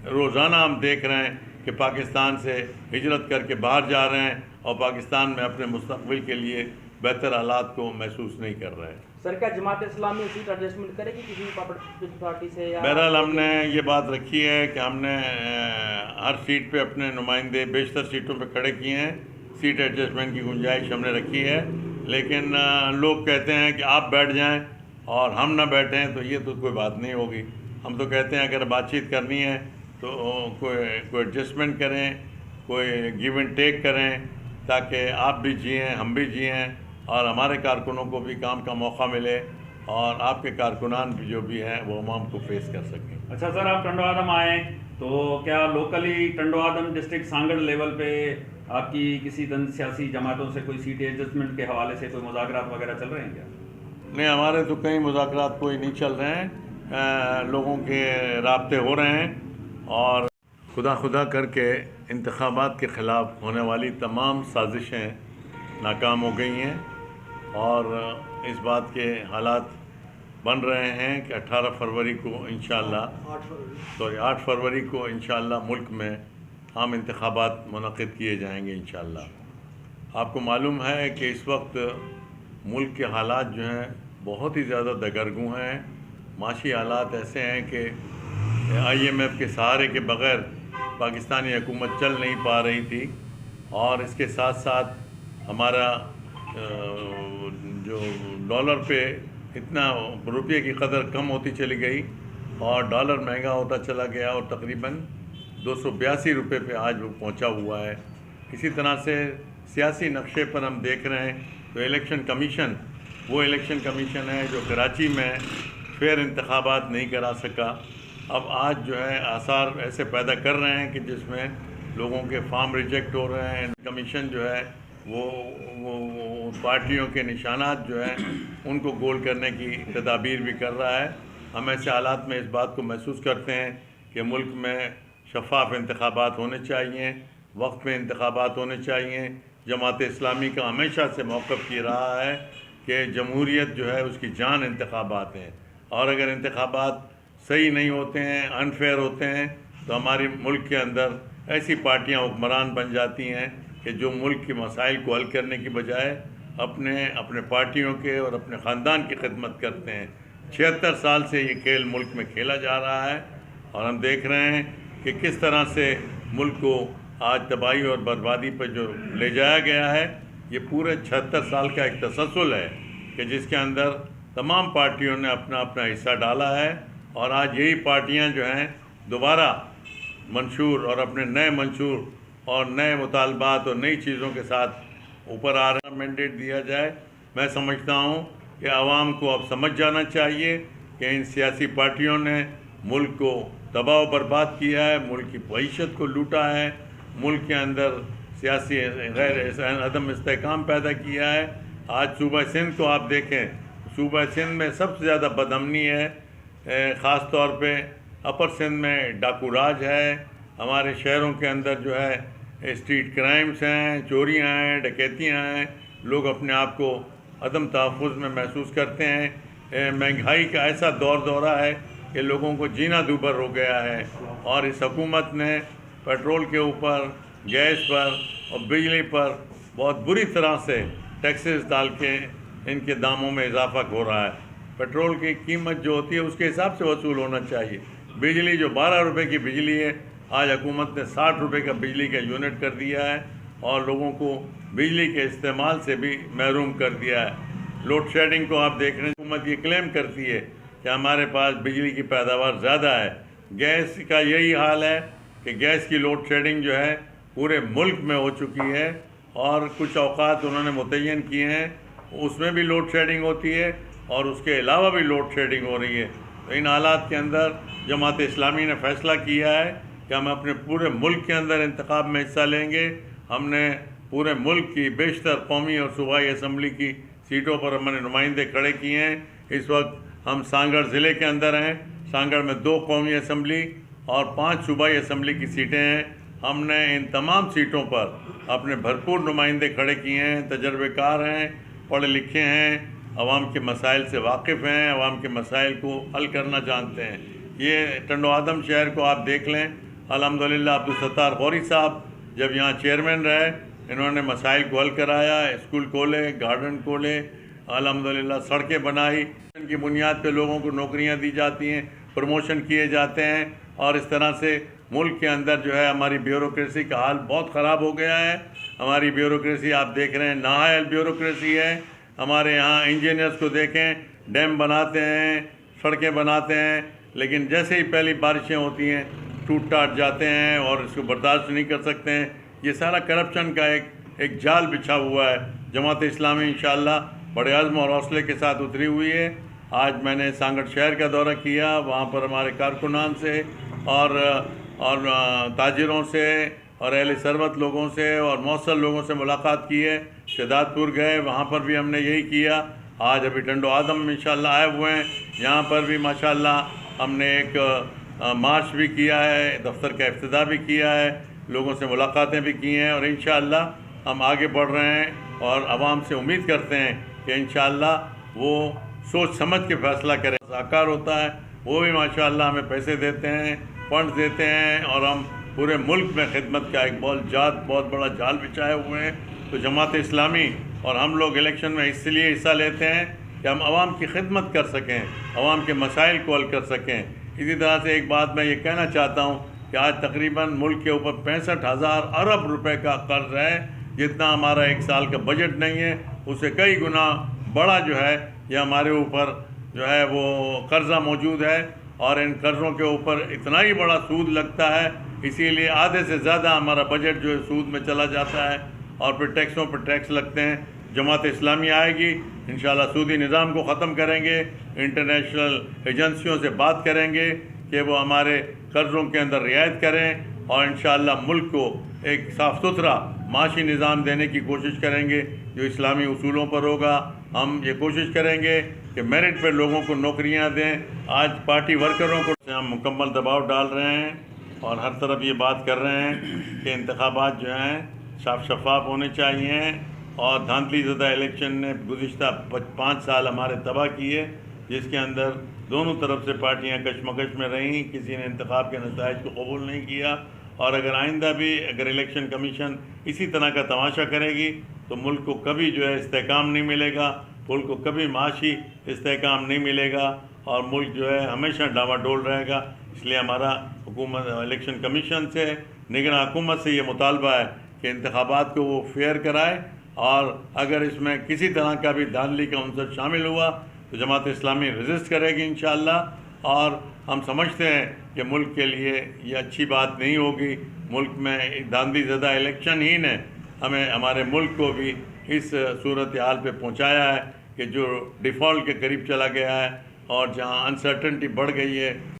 روزانہ ہم دیکھ رہے ہیں کہ پاکستان سے ہجرت کر کے باہر جا رہے ہیں اور پاکستان میں اپنے مستقبل کے لیے بہتر حالات کو محسوس نہیں کر رہے ہیں۔ سر کیا جماعت اسلامی سیٹ ایڈجسٹمنٹ کرے گی کسی پارٹی سے یا؟ بہرحال ہم نے یہ بات رکھی ہے کہ ہم نے ہر سیٹ پہ اپنے نمائندے بیشتر سیٹوں پہ کھڑے کیے ہیں، سیٹ ایڈجسٹمنٹ کی گنجائش ہم نے رکھی ہے، لیکن لوگ کہتے ہیں کہ آپ بیٹھ جائیں اور ہم نہ بیٹھیں تو یہ تو کوئی بات نہیں ہوگی۔ ہم تو کہتے ہیں اگر بات چیت کرنی ہے تو کوئی ایڈجسٹمنٹ کریں، کوئی گیو اینڈ ٹیک کریں، تاکہ آپ بھی جئیں ہم بھی جئیں اور ہمارے کارکنوں کو بھی کام کا موقع ملے اور آپ کے کارکنان بھی جو بھی ہیں وہ عوام کو فیس کر سکیں۔ اچھا سر، آپ ٹنڈو آدم آئے تو کیا لوکلی ٹنڈو آدم ڈسٹرکٹ سانگڑ لیول پہ آپ کی کسی سیاسی جماعتوں سے کوئی سیٹ ایڈجسٹمنٹ کے حوالے سے کوئی مذاکرات وغیرہ چل رہے ہیں کیا؟ نہیں، ہمارے تو کئی مذاکرات کوئی نہیں چل رہے ہیں، لوگوں کے رابطے ہو رہے ہیں اور خدا کر کے انتخابات کے خلاف ہونے والی تمام سازشیں ناکام ہو گئی ہیں اور اس بات کے حالات بن رہے ہیں کہ 18 فروری کو انشاءاللہ 8 فروری کو انشاءاللہ ملک میں عام انتخابات منعقد کیے جائیں گے انشاءاللہ۔ آپ کو معلوم ہے کہ اس وقت ملک کے حالات جو ہیں بہت ہی زیادہ دگرگوں ہیں، معاشی حالات ایسے ہیں کہ IMF کے سہارے کے بغیر پاکستانی حکومت چل نہیں پا رہی تھی، اور اس کے ساتھ ساتھ ہمارا جو ڈالر پہ اتنا روپے کی قدر کم ہوتی چلی گئی اور ڈالر مہنگا ہوتا چلا گیا اور تقریباً 282 روپے پہ آج وہ پہنچا ہوا ہے۔ اسی طرح سے سیاسی نقشے پر ہم دیکھ رہے ہیں تو الیکشن کمیشن وہ الیکشن کمیشن ہے جو کراچی میں فیئر انتخابات نہیں کرا سکا۔ اب آج جو ہے آثار ایسے پیدا کر رہے ہیں کہ جس میں لوگوں کے فارم ریجیکٹ ہو رہے ہیں، کمیشن جو ہے وہ پارٹیوں کے نشانات جو ہیں ان کو گول کرنے کی تدابیر بھی کر رہا ہے۔ ہم ایسے حالات میں اس بات کو محسوس کرتے ہیں کہ ملک میں شفاف انتخابات ہونے چاہیے، وقت پہ انتخابات ہونے چاہیے۔ جماعت اسلامی کا ہمیشہ سے موقف یہ رہا ہے کہ جمہوریت جو ہے اس کی جان انتخابات ہیں، اور اگر انتخابات صحیح نہیں ہوتے ہیں، انفیئر ہوتے ہیں، تو ہماری ملک کے اندر ایسی پارٹیاں حکمران بن جاتی ہیں کہ جو ملک کے مسائل کو حل کرنے کی بجائے اپنے پارٹیوں کے اور اپنے خاندان کی خدمت کرتے ہیں۔ 76 سال سے یہ کھیل ملک میں کھیلا جا رہا ہے اور ہم دیکھ رہے ہیں کہ کس طرح سے ملک کو آج تباہی اور بربادی پر جو لے جایا گیا ہے۔ یہ پورے 76 سال کا ایک تسلسل ہے کہ جس کے اندر تمام پارٹیوں نے اپنا اپنا حصہ ڈالا ہے، اور آج یہی پارٹیاں جو ہیں دوبارہ منشور اور اپنے نئے منشور اور نئے مطالبات اور نئی چیزوں کے ساتھ اوپر آ رہا مینڈیٹ دیا جائے۔ میں سمجھتا ہوں کہ عوام کو اب سمجھ جانا چاہیے کہ ان سیاسی پارٹیوں نے ملک کو تباہ و برباد کیا ہے، ملک کی معیشت کو لوٹا ہے، ملک کے اندر سیاسی عدم استحکام پیدا کیا ہے۔ آج صوبہ سندھ کو آپ دیکھیں، صوبہ سندھ میں سب سے زیادہ بدامنی ہے، خاص طور پہ اپر سندھ میں ڈاکو راج ہے، ہمارے شہروں کے اندر جو ہے اسٹریٹ کرائمز ہیں، چوریاں ہیں، ڈکیتیاں ہیں، لوگ اپنے آپ کو عدم تحفظ میں محسوس کرتے ہیں۔ مہنگائی کا ایسا دورہ ہے کہ لوگوں کو جینا دوبر ہو گیا ہے، اور اس حکومت نے پیٹرول کے اوپر، گیس پر اور بجلی پر بہت بری طرح سے ٹیکسز ڈال کے ان کے داموں میں اضافہ ہو رہا ہے۔ پیٹرول کی قیمت جو ہوتی ہے اس کے حساب سے وصول ہونا چاہیے۔ بجلی جو 12 روپے کی بجلی ہے، آج حکومت نے 60 روپے کا بجلی کا یونٹ کر دیا ہے اور لوگوں کو بجلی کے استعمال سے بھی محروم کر دیا ہے۔ لوڈ شیڈنگ کو آپ دیکھ رہے ہیں، حکومت یہ کلیم کرتی ہے کہ ہمارے پاس بجلی کی پیداوار زیادہ ہے۔ گیس کا یہی حال ہے کہ گیس کی لوڈ شیڈنگ جو ہے پورے ملک میں ہو چکی ہے، اور کچھ اوقات انہوں نے متعین کیے ہیں اس میں بھی لوڈ شیڈنگ ہوتی ہے اور اس کے علاوہ بھی لوڈ شیڈنگ ہو رہی ہے۔ تو ان حالات کے اندر جماعت اسلامی نے فیصلہ کیا ہے کہ ہم اپنے پورے ملک کے اندر انتخاب میں حصہ لیں گے۔ ہم نے پورے ملک کی بیشتر قومی اور صوبائی اسمبلی کی سیٹوں پر ہم نے نمائندے کھڑے کیے ہیں۔ اس وقت ہم سانگڑ ضلع کے اندر ہیں، سانگڑ میں 2 قومی اسمبلی اور 5 صوبائی اسمبلی کی سیٹیں ہیں۔ ہم نے ان تمام سیٹوں پر اپنے بھرپور نمائندے کھڑے کیے ہیں، تجربے کار ہیں، پڑھے لکھے ہیں، عوام کے مسائل سے واقف ہیں، عوام کے مسائل کو حل کرنا جانتے ہیں۔ یہ ٹنڈو آدم شہر کو آپ دیکھ لیں، الحمدللہ عبدالستار غوری صاحب جب یہاں چیئرمین رہے، انہوں نے مسائل کو حل کرایا، اسکول کھولے، گارڈن کھولے، الحمدللہ سڑکیں بنائی، ان کی بنیاد پہ لوگوں کو نوکریاں دی جاتی ہیں، پروموشن کیے جاتے ہیں، اور اس طرح سے ملک کے اندر جو ہے ہماری بیوروکریسی کا حال بہت خراب ہو گیا ہے۔ ہماری بیوروکریسی آپ دیکھ رہے ہیں نااہل بیوروکریسی ہے۔ ہمارے یہاں انجینئرز کو دیکھیں، ڈیم بناتے ہیں، سڑکیں بناتے ہیں، لیکن جیسے ہی پہلی بارشیں ہوتی ہیں ٹوٹ ٹاٹ جاتے ہیں اور اس کو برداشت نہیں کر سکتے ہیں۔ یہ سارا کرپشن کا ایک جال بچھا ہوا ہے۔ جماعت اسلامی انشاءاللہ بڑے عزم اور حوصلے کے ساتھ اتری ہوئی ہے۔ آج میں نے سانگڑ شہر کا دورہ کیا، وہاں پر ہمارے کارکنان سے اور تاجروں سے اور اہل ثروت لوگوں سے اور مؤثر لوگوں سے ملاقات کی ہے۔ شہداد پور گئے، وہاں پر بھی ہم نے یہی کیا۔ آج ابھی ٹنڈو آدم انشاءاللہ آئے ہوئے ہیں، یہاں پر بھی ماشاءاللہ ہم نے ایک مارچ بھی کیا ہے، دفتر کا افتتاح بھی کیا ہے، لوگوں سے ملاقاتیں بھی کی ہیں، اور انشاءاللہ ہم آگے بڑھ رہے ہیں اور عوام سے امید کرتے ہیں کہ انشاءاللہ وہ سوچ سمجھ کے فیصلہ کریں۔ ساکار ہوتا ہے، وہ بھی ماشاءاللہ ہمیں پیسے دیتے ہیں، فنڈ دیتے ہیں، اور ہم پورے ملک میں خدمت کا ایک بہت بڑا جال بچھائے ہوئے ہیں۔ تو جماعت اسلامی اور ہم لوگ الیکشن میں اس لیے حصہ لیتے ہیں کہ ہم عوام کی خدمت کر سکیں، عوام کے مسائل کو حل کر سکیں۔ اسی طرح سے ایک بات میں یہ کہنا چاہتا ہوں کہ آج تقریباً ملک کے اوپر 65,000 ارب روپے کا قرض ہے، جتنا ہمارا ایک سال کا بجٹ نہیں ہے، اسے کئی گنا بڑا جو ہے یہ ہمارے اوپر جو ہے وہ قرضہ موجود ہے، اور ان قرضوں کے اوپر اتنا ہی بڑا سود لگتا ہے، اسی لیے آدھے سے زیادہ ہمارا بجٹ جو ہے سود میں چلا جاتا ہے، اور پھر ٹیکسوں پر ٹیکس لگتے ہیں۔ جماعت اسلامی آئے گی، انشاءاللہ سودی نظام کو ختم کریں گے، انٹرنیشنل ایجنسیوں سے بات کریں گے کہ وہ ہمارے قرضوں کے اندر رعایت کریں، اور انشاءاللہ ملک کو ایک صاف ستھرا معاشی نظام دینے کی کوشش کریں گے جو اسلامی اصولوں پر ہوگا۔ ہم یہ کوشش کریں گے کہ میرٹ پہ لوگوں کو نوکریاں دیں۔ آج پارٹی ورکروں کو ہم مکمل دباؤ ڈال رہے ہیں اور ہر طرف یہ بات کر رہے ہیں کہ انتخابات جو ہیں صاف شفاف ہونے چاہیے، اور دھاندلی زدہ الیکشن نے گزشتہ 5 سال ہمارے تباہ کیے، جس کے اندر دونوں طرف سے پارٹیاں کشمکش میں رہیں، کسی نے انتخاب کے نتائج کو قبول نہیں کیا، اور اگر آئندہ بھی اگر الیکشن کمیشن اسی طرح کا تماشا کرے گی تو ملک کو کبھی جو ہے استحکام نہیں ملے گا، ملک کو کبھی معاشی استحکام نہیں ملے گا، اور ملک جو ہے ہمیشہ ڈاوا ڈول رہے گا۔ اس لیے ہمارا حکومت الیکشن کمیشن سے، نگراں حکومت سے یہ مطالبہ ہے کہ انتخابات کو وہ فیئر کرائے، اور اگر اس میں کسی طرح کا بھی دھاندلی کا عنصر شامل ہوا تو جماعت اسلامی ریزسٹ کرے گی انشاءاللہ، اور ہم سمجھتے ہیں کہ ملک کے لیے یہ اچھی بات نہیں ہوگی۔ ملک میں دھاندلی زدہ الیکشن ہی نے ہمارے ملک کو بھی اس صورتحال پہ پہنچایا ہے کہ جو ڈیفالٹ کے قریب چلا گیا ہے، اور جہاں انسرٹنٹی بڑھ گئی ہے